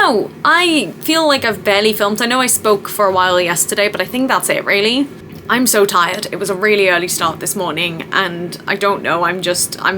know. I feel like I've barely filmed. I know I spoke for a while yesterday, but I think that's it, really. I'm so tired. It was a really early start this morning, and I don't know, I'm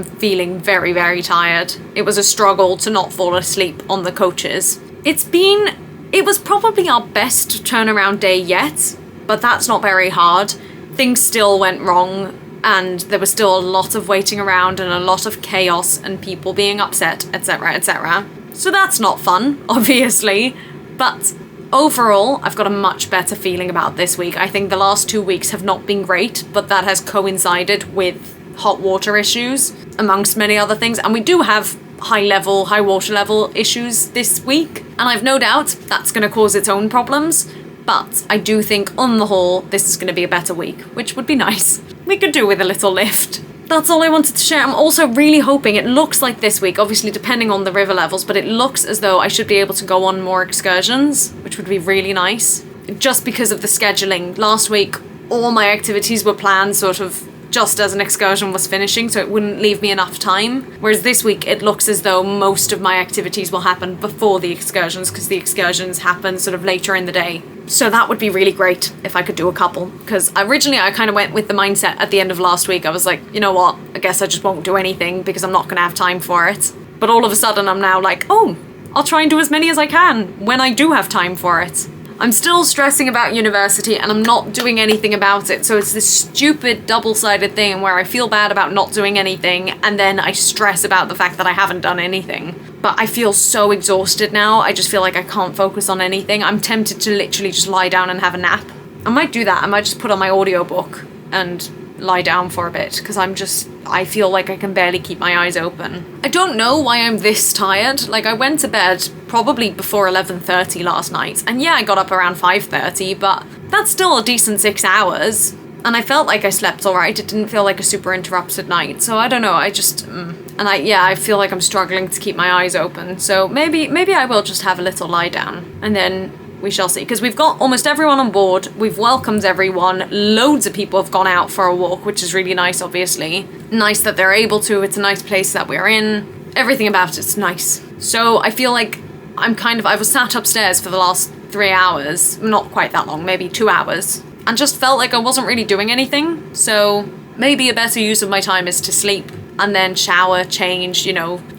feeling very, very tired. It was a struggle to not fall asleep on the coaches. It was probably our best turnaround day yet, but that's not very hard. Things still went wrong, and there was still a lot of waiting around and a lot of chaos and people being upset, etc., etc. So that's not fun, obviously, but overall, I've got a much better feeling about this week. I think the last 2 weeks have not been great, but that has coincided with hot water issues, amongst many other things, and we do have high water level issues this week, and I've no doubt that's going to cause its own problems, but I do think on the whole, this is going to be a better week, which would be nice. We could do with a little lift. That's all I wanted to share. I'm also really hoping, it looks like this week, obviously depending on the river levels, but it looks as though I should be able to go on more excursions, which would be really nice. Just because of the scheduling. Last week, all my activities were planned sort of just as an excursion was finishing, so it wouldn't leave me enough time. Whereas this week, it looks as though most of my activities will happen before the excursions, because the excursions happen sort of later in the day. So that would be really great if I could do a couple, because originally I kind of went with the mindset at the end of last week. I was like, you know what, I guess I just won't do anything because I'm not going to have time for it. But all of a sudden I'm now like, oh, I'll try and do as many as I can when I do have time for it. I'm still stressing about university and I'm not doing anything about it, so it's this stupid double-sided thing where I feel bad about not doing anything and then I stress about the fact that I haven't done anything. But I feel so exhausted now, I just feel like I can't focus on anything. I'm tempted to literally just lie down and have a nap. I might do that, I might just put on my audiobook and lie down for a bit, because I feel like I can barely keep my eyes open. I don't know why I'm this tired. Like, I went to bed probably before 11:30 last night, and yeah, I got up around 5:30, but that's still a decent 6 hours, and I felt like I slept alright. It didn't feel like a super interrupted night, so I don't know, I feel like I'm struggling to keep my eyes open, so maybe I will just have a little lie down, and then we shall see, because we've got almost everyone on board, we've welcomed everyone, loads of people have gone out for a walk, which is really nice, obviously. Nice that they're able to, it's a nice place that we're in, everything about it's nice. So I feel like I was sat upstairs for the last 3 hours, not quite that long, maybe 2 hours, and just felt like I wasn't really doing anything, so maybe a better use of my time is to sleep, and then shower, change,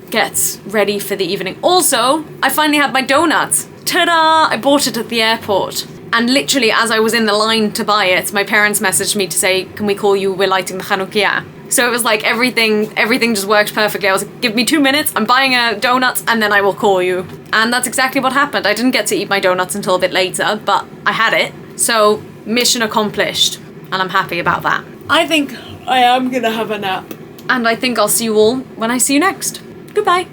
get ready for the evening. Also, I finally had my donut. Ta-da! I bought it at the airport. And literally, as I was in the line to buy it, my parents messaged me to say, can we call you? We're lighting the Chanukiah. So it was like everything just worked perfectly. I was like, give me 2 minutes, I'm buying a donut, and then I will call you. And that's exactly what happened. I didn't get to eat my donuts until a bit later, but I had it. So, mission accomplished. And I'm happy about that. I think I am gonna have a nap. And I think I'll see you all when I see you next. Goodbye.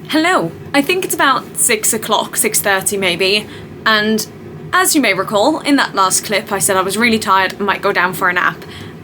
Hello. I think it's about 6 o'clock, 6:30 maybe, and as you may recall, in that last clip I said I was really tired and might go down for a nap,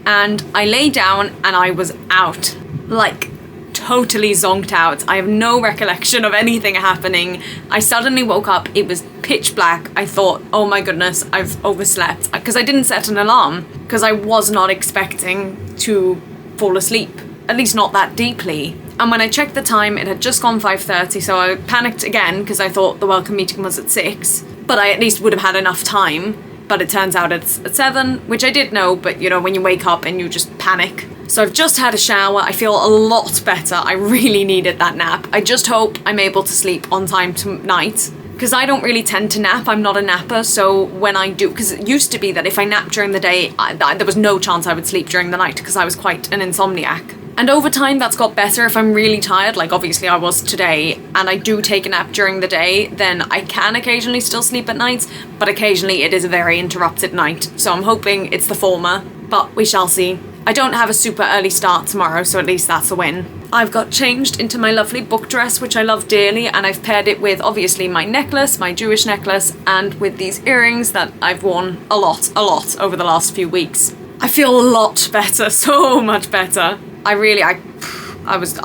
and I lay down and I was out. Like, totally zonked out. I have no recollection of anything happening. I suddenly woke up, it was pitch black. I thought, oh my goodness, I've overslept, because I didn't set an alarm, because I was not expecting to fall asleep, at least not that deeply. And when I checked the time, it had just gone 5:30, so I panicked again because I thought the welcome meeting was at 6, but I at least would have had enough time. But it turns out it's at 7, which I did know, but when you wake up and you just panic. So I've just had a shower, I feel a lot better, I really needed that nap. I just hope I'm able to sleep on time tonight, because I don't really tend to nap, I'm not a napper, so when I do, because it used to be that if I napped during the day, there was no chance I would sleep during the night, because I was quite an insomniac. And over time that's got better. If I'm really tired, like obviously I was today, and I do take a nap during the day, then I can occasionally still sleep at night, but occasionally it is a very interrupted night. So I'm hoping it's the former, but we shall see. I don't have a super early start tomorrow, so at least that's a win. I've got changed into my lovely book dress, which I love dearly, and I've paired it with obviously my necklace, my Jewish necklace, and with these earrings that I've worn a lot over the last few weeks. I feel a lot better, so much better. I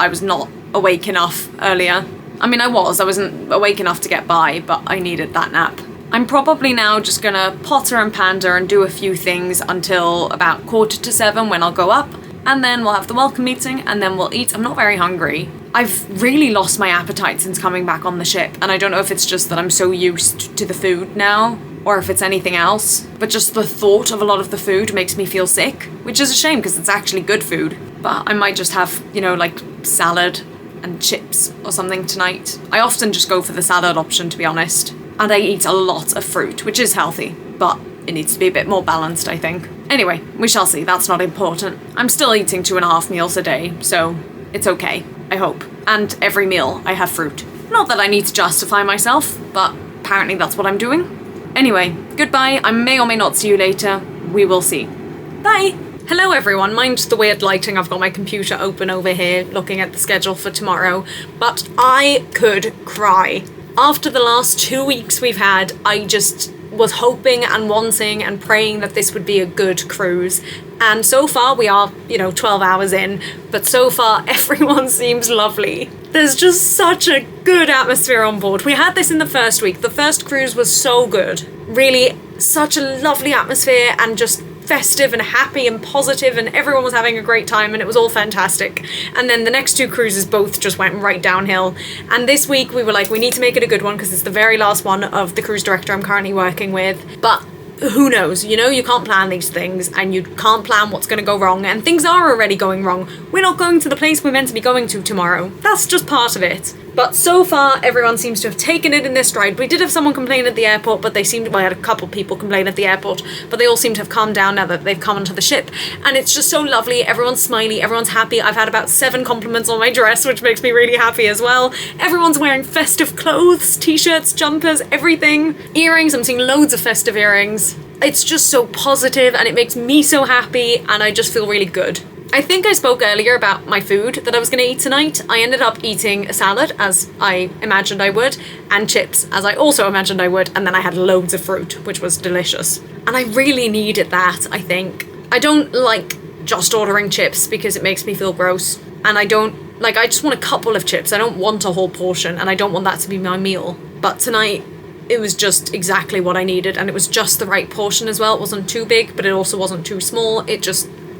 was not awake enough earlier. I mean, I wasn't awake enough to get by, but I needed that nap. I'm probably now just gonna potter and pander and do a few things until about 6:45 when I'll go up, and then we'll have the welcome meeting, and then we'll eat. I'm not very hungry. I've really lost my appetite since coming back on the ship, and I don't know if it's just that I'm so used to the food now, or if it's anything else, but just the thought of a lot of the food makes me feel sick, which is a shame because it's actually good food. But I might just have, like salad and chips or something tonight. I often just go for the salad option, to be honest, and I eat a lot of fruit, which is healthy, but it needs to be a bit more balanced, I think. Anyway, we shall see, that's not important. I'm still eating 2.5 meals a day, so it's okay, I hope. And every meal I have fruit. Not that I need to justify myself, but apparently that's what I'm doing. Anyway, goodbye, I may or may not see you later. We will see. Bye! Hello everyone, mind the weird lighting, I've got my computer open over here looking at the schedule for tomorrow, but I could cry. After the last 2 weeks we've had, I just was hoping and wanting and praying that this would be a good cruise. And so far we are, 12 hours in, but so far everyone seems lovely. There's just such a good atmosphere on board. We had this in the first week. The first cruise was so good. Really, such a lovely atmosphere and just festive and happy and positive, and everyone was having a great time and it was all fantastic. And then the next 2 cruises both just went right downhill. And this week we were like, we need to make it a good one because it's the very last one of the cruise director I'm currently working with. But who knows, you can't plan these things and you can't plan what's going to go wrong, and things are already going wrong. We're not going to the place we're meant to be going to tomorrow. That's just part of it. But so far, everyone seems to have taken it in their stride. We did have someone complain at the airport, but I had a couple people complain at the airport, but they all seem to have calmed down now that they've come onto the ship. And it's just so lovely. Everyone's smiley, everyone's happy. I've had about 7 compliments on my dress, which makes me really happy as well. Everyone's wearing festive clothes, t-shirts, jumpers, everything. Earrings, I'm seeing loads of festive earrings. It's just so positive and it makes me so happy and I just feel really good. I think I spoke earlier about my food that I was going to eat tonight. I ended up eating a salad, as I imagined I would, and chips, as I also imagined I would, and then I had loads of fruit, which was delicious. And I really needed that, I think. I don't like just ordering chips because it makes me feel gross, and I just want a couple of chips. I don't want a whole portion, and I don't want that to be my meal. But tonight, it was just exactly what I needed, and it was just the right portion as well. It wasn't too big, but it also wasn't too small.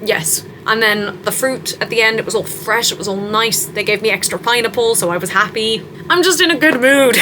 Yes. And then the fruit at the end, it was all fresh, it was all nice. They gave me extra pineapple, so I was happy. I'm just in a good mood.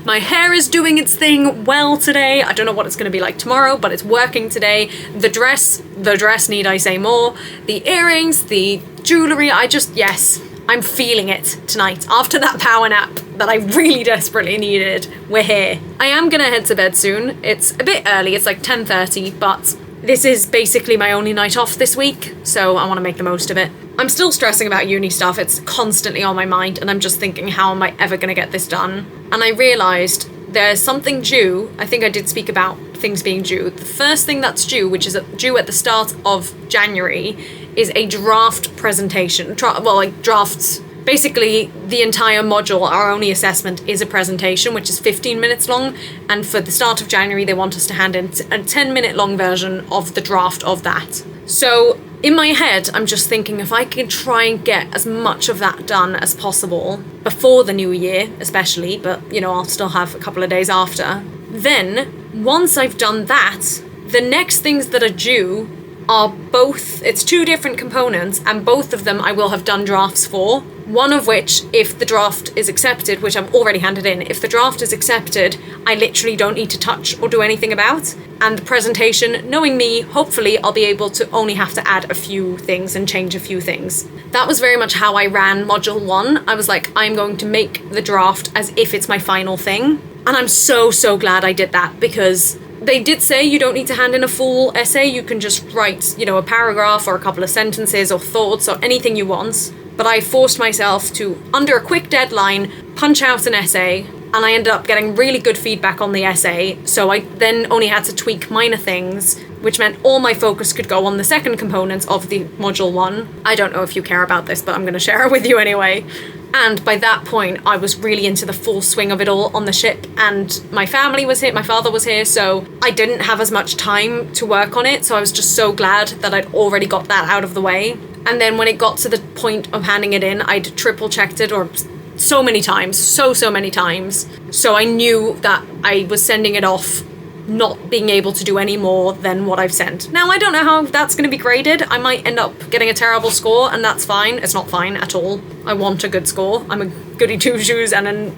My hair is doing its thing well today. I don't know what it's going to be like tomorrow, but it's working today. The dress, need I say more? The earrings, the jewellery, yes, I'm feeling it tonight. After that power nap that I really desperately needed, we're here. I am going to head to bed soon. It's a bit early, it's like 10:30, but this is basically my only night off this week, so I want to make the most of it. I'm still stressing about uni stuff, it's constantly on my mind, and I'm just thinking, how am I ever going to get this done? And I realised there's something due. I think I did speak about things being due. The first thing that's due, which is due at the start of January, is a draft presentation. Drafts. Basically, the entire module, our only assessment, is a presentation, which is 15 minutes long, and for the start of January, they want us to hand in a 10-minute long version of the draft of that. So, in my head, I'm just thinking if I can try and get as much of that done as possible, before the new year, especially, but, I'll still have a couple of days after, then, once I've done that, the next things that are due are it's 2 different components, and both of them I will have done drafts for. One of which, if the draft is accepted, which I've already handed in, if the draft is accepted, I literally don't need to touch or do anything about. And the presentation, knowing me, hopefully I'll be able to only have to add a few things and change a few things. That was very much how I ran Module 1. I was like, I'm going to make the draft as if it's my final thing. And I'm so, so glad I did that, because they did say you don't need to hand in a full essay. You can just write, a paragraph or a couple of sentences or thoughts or anything you want. But I forced myself to, under a quick deadline, punch out an essay, and I ended up getting really good feedback on the essay, so I then only had to tweak minor things, which meant all my focus could go on the second component of the Module 1. I don't know if you care about this, but I'm going to share it with you anyway. And by that point, I was really into the full swing of it all on the ship, and my family was here, my father was here, so I didn't have as much time to work on it, so I was just so glad that I'd already got that out of the way. And then when it got to the point of handing it in, I'd triple-checked it, or so many times, so many times, so I knew that I was sending it off not being able to do any more than what I've sent. Now, I don't know how that's going to be graded. I might end up getting a terrible score, and that's fine. It's not fine at all. I want a good score. I'm a goody two-shoes and an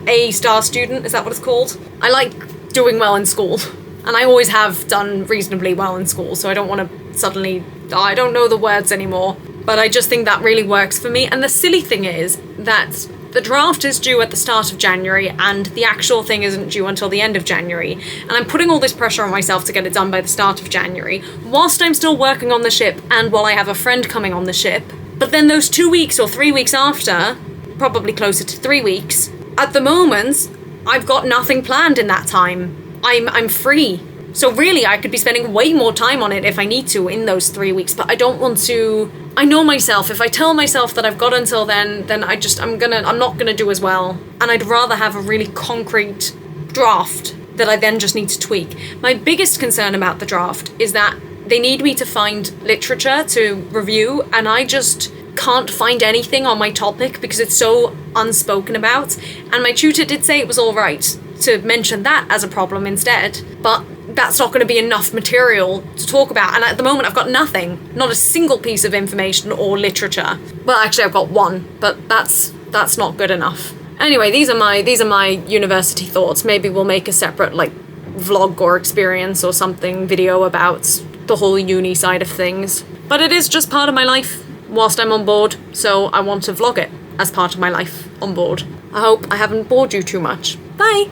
A-star student. Is that what it's called? I like doing well in school, and I always have done reasonably well in school, so I don't want to suddenly... I don't know the words anymore, but I just think that really works for me. And the silly thing is that the draft is due at the start of January, and the actual thing isn't due until the end of January. And I'm putting all this pressure on myself to get it done by the start of January, whilst I'm still working on the ship and while I have a friend coming on the ship. But then those 2 weeks or 3 weeks after, probably closer to 3 weeks, at the moment, I've got nothing planned in that time. I'm free. So really, I could be spending way more time on it if I need to in those 3 weeks, but I don't want to... I know myself. If I tell myself that I've got until then I'm not gonna do as well. And I'd rather have a really concrete draft that I then just need to tweak. My biggest concern about the draft is that they need me to find literature to review, and I just can't find anything on my topic because it's so unspoken about. And my tutor did say it was all right to mention that as a problem instead, but that's not going to be enough material to talk about. And at the moment I've got nothing, not a single piece of information or literature. Well, actually I've got one, but that's not good enough. Anyway, these are my university thoughts. Maybe we'll make a separate like vlog or experience or something video about the whole uni side of things. But it is just part of my life whilst I'm on board, so I want to vlog it as part of my life on board. I hope I haven't bored you too much. Bye!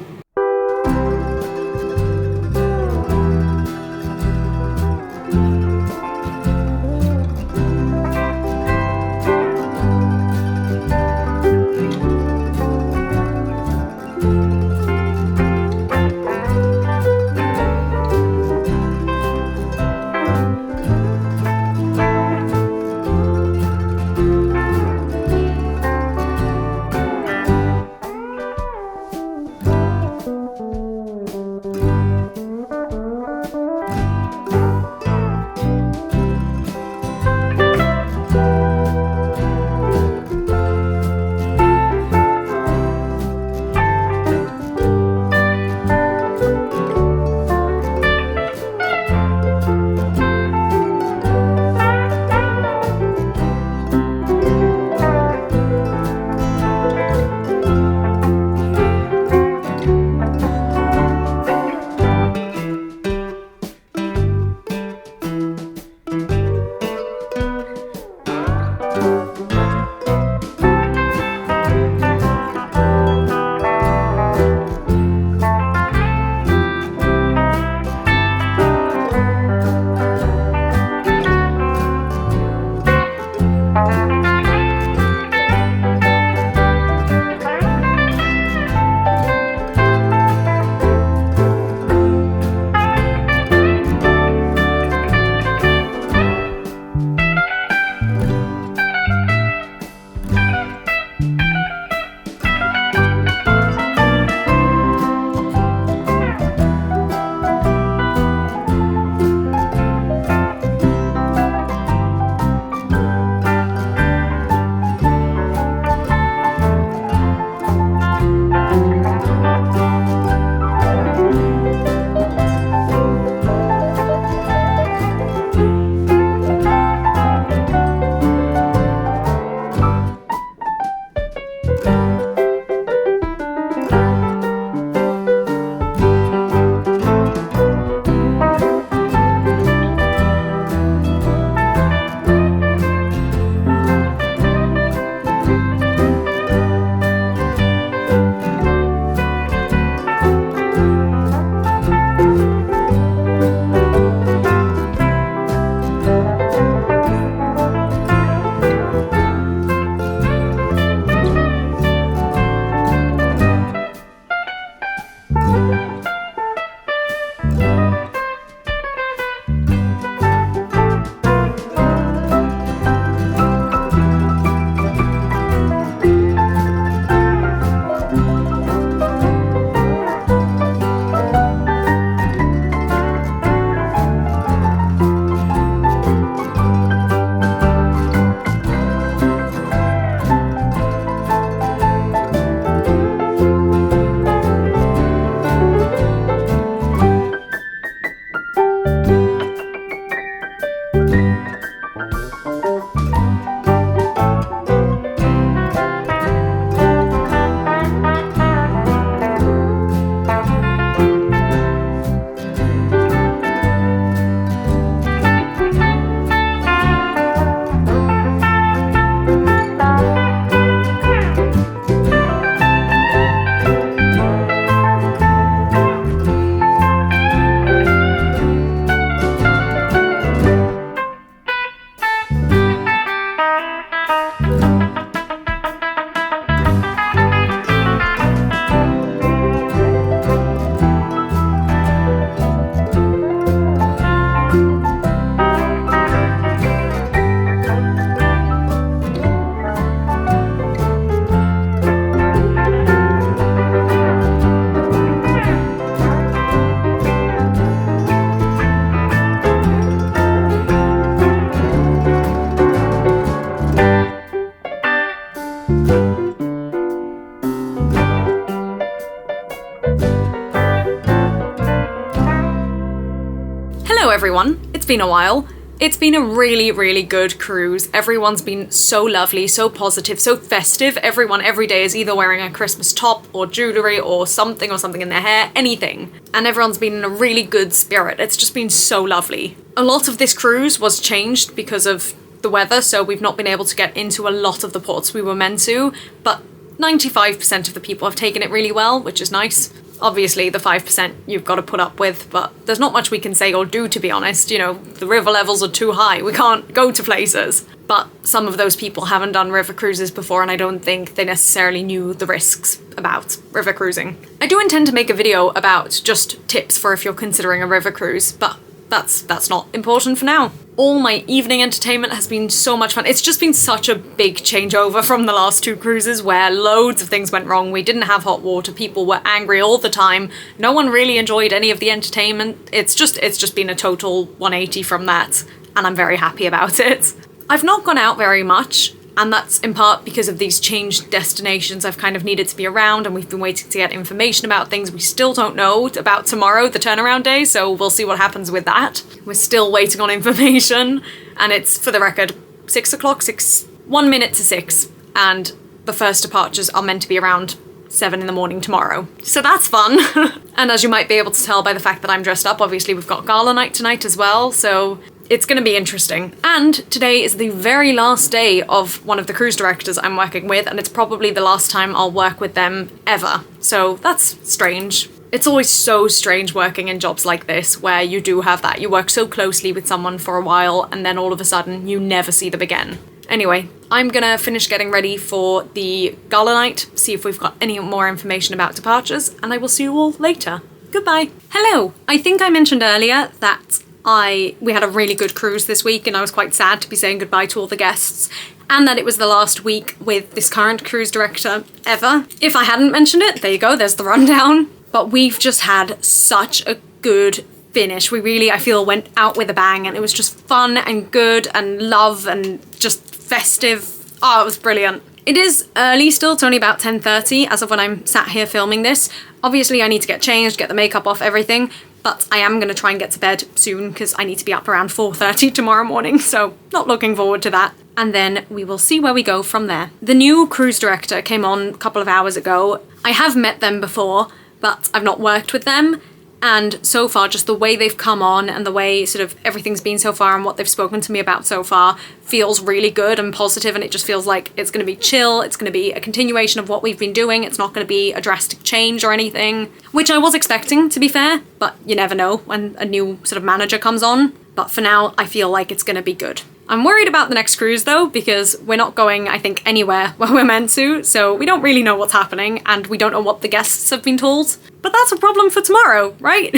everyone, it's been a while. It's been a really, really good cruise. Everyone's been so lovely, so positive, so festive. Everyone every day is either wearing a Christmas top or jewellery or something in their hair, anything. And everyone's been in a really good spirit. It's just been so lovely. A lot of this cruise was changed because of the weather, so we've not been able to get into a lot of the ports we were meant to, but 95% of the people have taken it really well, which is nice. Obviously, the 5% you've got to put up with, but there's not much we can say or do, to be honest. You know, the river levels are too high. We can't go to places. But some of those people haven't done river cruises before, and I don't think they necessarily knew the risks about river cruising. I do intend to make a video about just tips for if you're considering a river cruise, but that's not important for now. All my evening entertainment has been so much fun. It's just been such a big changeover from the last 2 cruises where loads of things went wrong. We didn't have hot water, people were angry all the time, no one really enjoyed any of the entertainment. It's just been a total 180 from that, and I'm very happy about it. I've not gone out very much, and that's in part because of these changed destinations. I've kind of needed to be around, and we've been waiting to get information about things we still don't know about tomorrow, the turnaround day, so we'll see what happens with that. We're still waiting on information, and it's, for the record, 6 o'clock, 1 minute to 6, and the first departures are meant to be around 7 in the morning tomorrow. So that's fun. And as you might be able to tell by the fact that I'm dressed up, obviously we've got gala night tonight as well, so it's going to be interesting. And today is the very last day of one of the cruise directors I'm working with, and it's probably the last time I'll work with them ever. So that's strange. It's always so strange working in jobs like this, where you do have that. You work so closely with someone for a while, and then all of a sudden you never see them again. Anyway, I'm gonna finish getting ready for the gala night, see if we've got any more information about departures, and I will see you all later. Goodbye. Hello. I think I mentioned earlier that we had a really good cruise this week, and I was quite sad to be saying goodbye to all the guests, and that it was the last week with this current cruise director ever. If I hadn't mentioned it, there you go, there's the rundown. But we've just had such a good finish. I feel, went out with a bang, and it was just fun and good and love and just festive. Oh, it was brilliant. It is early still, it's only about 10:30 as of when I'm sat here filming this. Obviously I need to get changed, get the makeup off, everything, but I am going to try and get to bed soon because I need to be up around 4:30 tomorrow morning, so not looking forward to that. And then we will see where we go from there. The new cruise director came on a couple of hours ago. I have met them before, but I've not worked with them. And so far, just the way they've come on and the way sort of everything's been so far and what they've spoken to me about so far feels really good and positive, and it just feels like it's going to be chill, it's going to be a continuation of what we've been doing, it's not going to be a drastic change or anything, which I was expecting, to be fair, but you never know when a new sort of manager comes on. But for now, I feel like it's going to be good. I'm worried about the next cruise though, because we're not going, I think, anywhere where we're meant to, so we don't really know what's happening, and we don't know what the guests have been told. But that's a problem for tomorrow, right?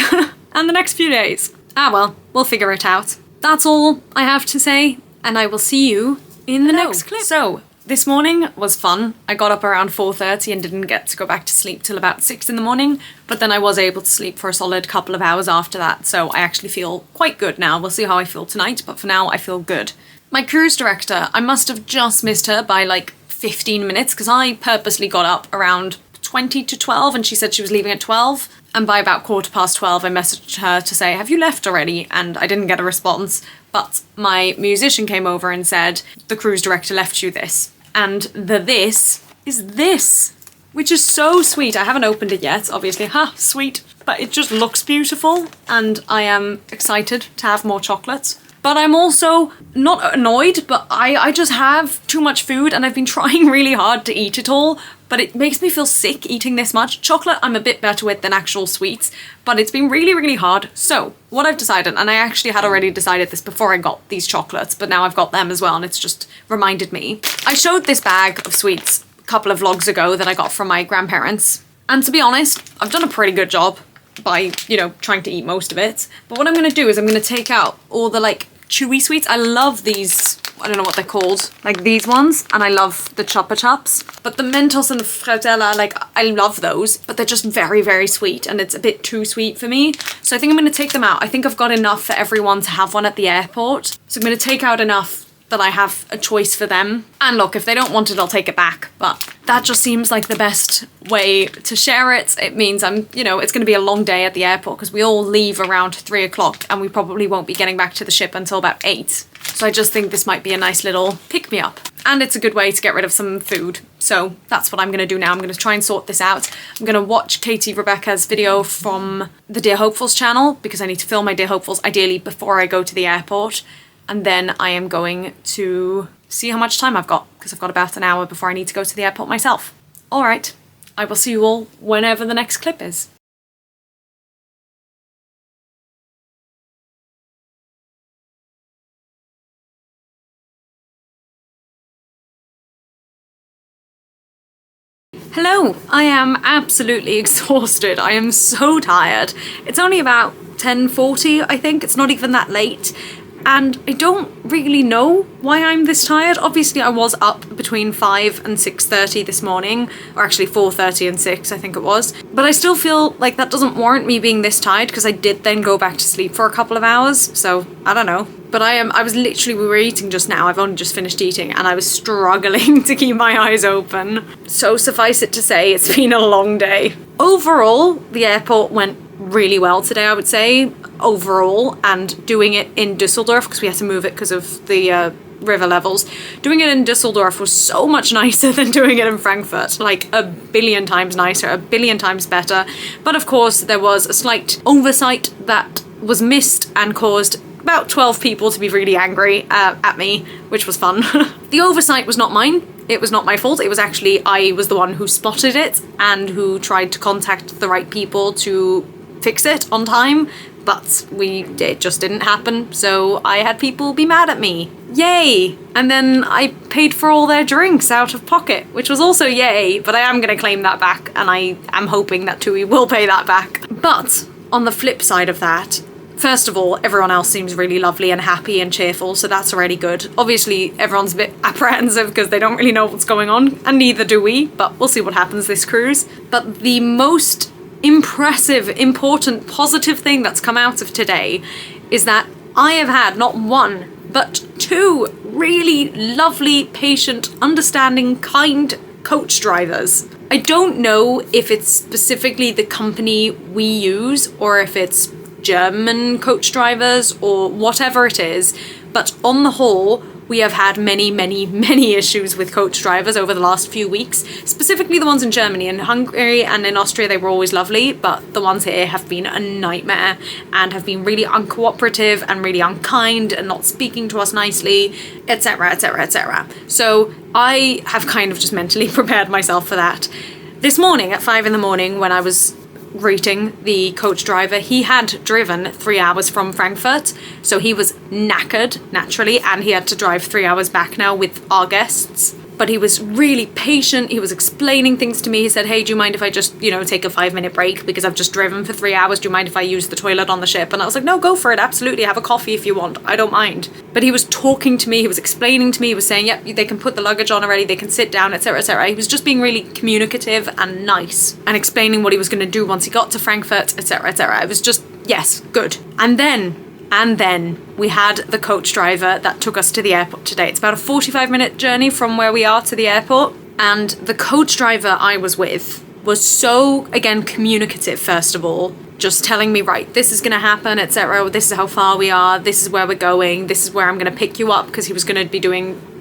And the next few days. Ah well, we'll figure it out. That's all I have to say, and I will see you in the next clip. So, this morning was fun. I got up around 4:30 and didn't get to go back to sleep till about 6 in the morning, but then I was able to sleep for a solid couple of hours after that, so I actually feel quite good now. We'll see how I feel tonight, but for now I feel good. My cruise director, I must have just missed her by like 15 minutes because I purposely got up around 20 to 12 and she said she was leaving at 12. And by about 12:15, I messaged her to say, have you left already? And I didn't get a response, but my musician came over and said, the cruise director left you this. And this is this, which is so sweet. I haven't opened it yet, obviously. Sweet. But it just looks beautiful, and I am excited to have more chocolate. But I'm also not annoyed, but I just have too much food and I've been trying really hard to eat it all, but it makes me feel sick eating this much. Chocolate I'm a bit better with than actual sweets, but it's been really, really hard. So what I've decided, and I actually had already decided this before I got these chocolates, but now I've got them as well and it's just reminded me. I showed this bag of sweets a couple of vlogs ago that I got from my grandparents. And to be honest, I've done a pretty good job by, you know, trying to eat most of it. But what I'm going to do is I'm going to take out all the like chewy sweets. I love these, I don't know what they're called, like these ones, and I love the Chupa Chups. But the Mentos and the Frutella, like I love those, but they're just very, very sweet and it's a bit too sweet for me. So I think I'm going to take them out. I think I've got enough for everyone to have one at the airport. So I'm going to take out enough that I have a choice for them. And look, if they don't want it, I'll take it back. But that just seems like the best way to share it. It means it's going to be a long day at the airport because we all leave around 3 o'clock and we probably won't be getting back to the ship until about 8. So I just think this might be a nice little pick-me-up. And it's a good way to get rid of some food. So that's what I'm going to do now. I'm going to try and sort this out. I'm going to watch Katie Rebecca's video from the Dear Hopefuls channel because I need to film my Dear Hopefuls ideally before I go to the airport. And then I am going to see how much time I've got because I've got about an hour before I need to go to the airport myself. All right, I will see you all whenever the next clip is. Hello, I am absolutely exhausted. I am so tired. It's only about 10:40, I think. It's not even that late. And I don't really know why I'm this tired. Obviously, I was up between 5 and 6:30 this morning, or actually 4:30 and 6, I think it was. But I still feel like that doesn't warrant me being this tired because I did then go back to sleep for a couple of hours. So I don't know. But we were eating just now. I've only just finished eating and I was struggling to keep my eyes open. So suffice it to say, it's been a long day. Overall, the airport went really well today, I would say, overall, and doing it in Dusseldorf, because we had to move it because of the river levels. Doing it in Dusseldorf was so much nicer than doing it in Frankfurt, like a billion times nicer, a billion times better. But of course, there was a slight oversight that was missed and caused about 12 people to be really angry at me, which was fun. The oversight was not mine. It was not my fault. It was actually, I was the one who spotted it and who tried to contact the right people to fix it on time, but it just didn't happen, so I had people be mad at me. Yay! And then I paid for all their drinks out of pocket, which was also yay, but I am going to claim that back, and I am hoping that TUI will pay that back. But on the flip side of that, first of all, everyone else seems really lovely and happy and cheerful, so that's already good. Obviously, everyone's a bit apprehensive because they don't really know what's going on, and neither do we, but we'll see what happens this cruise. But the most impressive, important, positive thing that's come out of today is that I have had not one, but 2 really lovely, patient, understanding, kind coach drivers. I don't know if it's specifically the company we use or if it's German coach drivers or whatever it is, but on the whole, we have had many, many, many issues with coach drivers over the last few weeks, specifically the ones in Germany. In Hungary and in Austria, they were always lovely, but the ones here have been a nightmare and have been really uncooperative and really unkind and not speaking to us nicely, etc., etc., etc. So I have kind of just mentally prepared myself for that. This morning at 5 in the morning when I was greeting the coach driver, he had driven 3 hours from Frankfurt, so he was knackered naturally, and he had to drive 3 hours back now with our guests. But he was really patient. He was explaining things to me. He said, hey, do you mind if I just, take a 5-minute break because I've just driven for 3 hours? Do you mind if I use the toilet on the ship? And I was like, no, go for it. Absolutely. Have a coffee if you want. I don't mind. But he was talking to me. He was explaining to me. He was saying, yep, they can put the luggage on already. They can sit down, etc., etc. He was just being really communicative and nice and explaining what he was going to do once he got to Frankfurt, etc., etc. It was just, yes, good. And then we had the coach driver that took us to the airport today. It's about a 45-minute journey from where we are to the airport. And the coach driver I was with was so, again, communicative, first of all, just telling me, right, this is going to happen, etc. This is how far we are. This is where we're going. This is where I'm going to pick you up, because he was going to be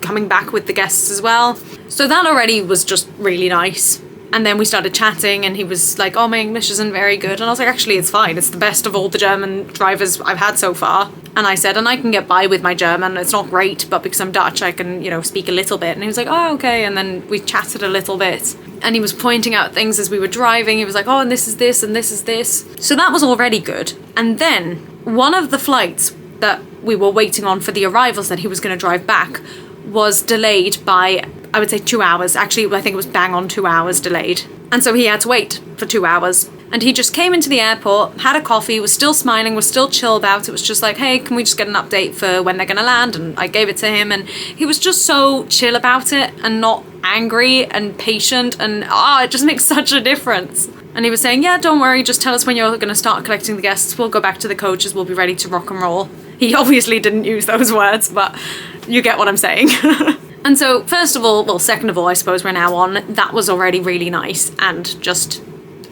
coming back with the guests as well. So that already was just really nice. And then we started chatting and he was like, oh, my English isn't very good. And I was like, actually, it's fine. It's the best of all the German drivers I've had so far. And I said, and I can get by with my German. It's not great, but because I'm Dutch, I can, speak a little bit. And he was like, oh, okay. And then we chatted a little bit. And he was pointing out things as we were driving. He was like, oh, and this is this and this is this. So that was already good. And then one of the flights that we were waiting on for the arrivals that he was going to drive back was delayed by, I would say, 2 hours. Actually, I think it was bang on 2 hours delayed. And so he had to wait for 2 hours. And he just came into the airport, had a coffee, was still smiling, was still chill about it. It was just like, hey, can we just get an update for when they're going to land? And I gave it to him. And he was just so chill about it and not angry and patient. And it just makes such a difference. And he was saying, yeah, don't worry, just tell us when you're going to start collecting the guests. We'll go back to the coaches. We'll be ready to rock and roll. He obviously didn't use those words, but you get what I'm saying. And so, second of all, I suppose we're now on, that was already really nice and just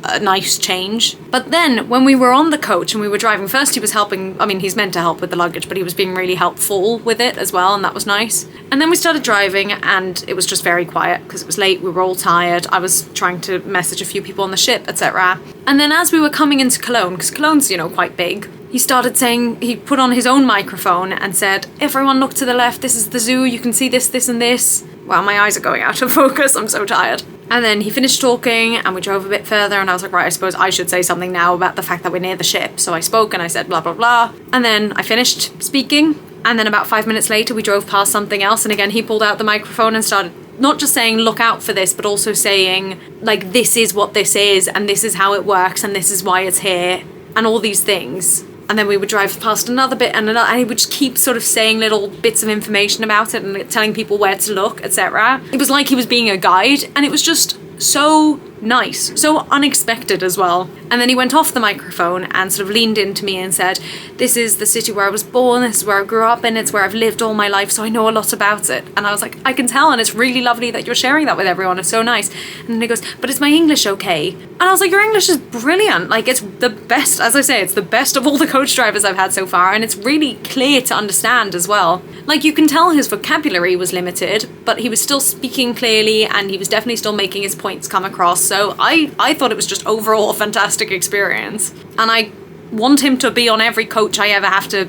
a nice change. But then when we were on the coach and we were driving, first he was helping, I mean, he's meant to help with the luggage, but he was being really helpful with it as well, and that was nice. And then we started driving and it was just very quiet because it was late, we were all tired, I was trying to message a few people on the ship, etc. And then as we were coming into Cologne, because Cologne's, quite big, he started saying, he put on his own microphone and said, everyone look to the left, this is the zoo, you can see this, this and this. Wow, my eyes are going out of focus, I'm so tired. And then he finished talking and we drove a bit further and I was like, right, I suppose I should say something now about the fact that we're near the ship. So I spoke and I said blah, blah, blah. And then I finished speaking. And then about 5 minutes later, we drove past something else. And again, he pulled out the microphone and started not just saying, look out for this, but also saying, like, this is what this is and this is how it works and this is why it's here and all these things. And then we would drive past another bit and another, and he would just keep sort of saying little bits of information about it and telling people where to look, etc. It was like he was being a guide, and it was just so nice, so unexpected as well. And then he went off the microphone and sort of leaned into me and said, this is the city where I was born, this is where I grew up, and it's where I've lived all my life, so I know a lot about it. And I was like, I can tell, and it's really lovely that you're sharing that with everyone, it's so nice. And then he goes, but is my English okay? And I was like, your English is brilliant, like it's the best, as I say, it's the best of all the coach drivers I've had so far, and it's really clear to understand as well. Like, you can tell his vocabulary was limited, but he was still speaking clearly, and he was definitely still making his points come across. So I thought it was just overall a fantastic experience. And I want him to be on every coach I ever have to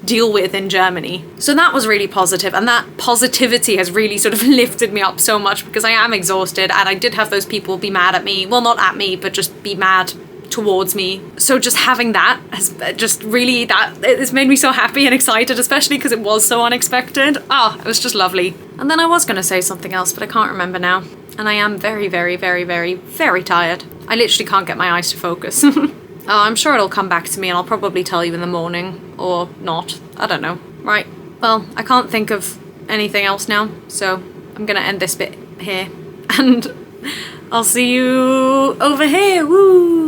deal with in Germany. So that was really positive, and that positivity has really sort of lifted me up so much because I am exhausted, and I did have those people be mad at me. Well, not at me, but just be mad towards me. So just having that has just really, it's made me so happy and excited, especially because it was so unexpected. It was just lovely. And then I was going to say something else, but I can't remember now. And I am very, very, very, very, very tired. I literally can't get my eyes to focus. I'm sure it'll come back to me and I'll probably tell you in the morning, or not. I don't know. Right. Well, I can't think of anything else now, so I'm going to end this bit here. And I'll see you over here. Woo!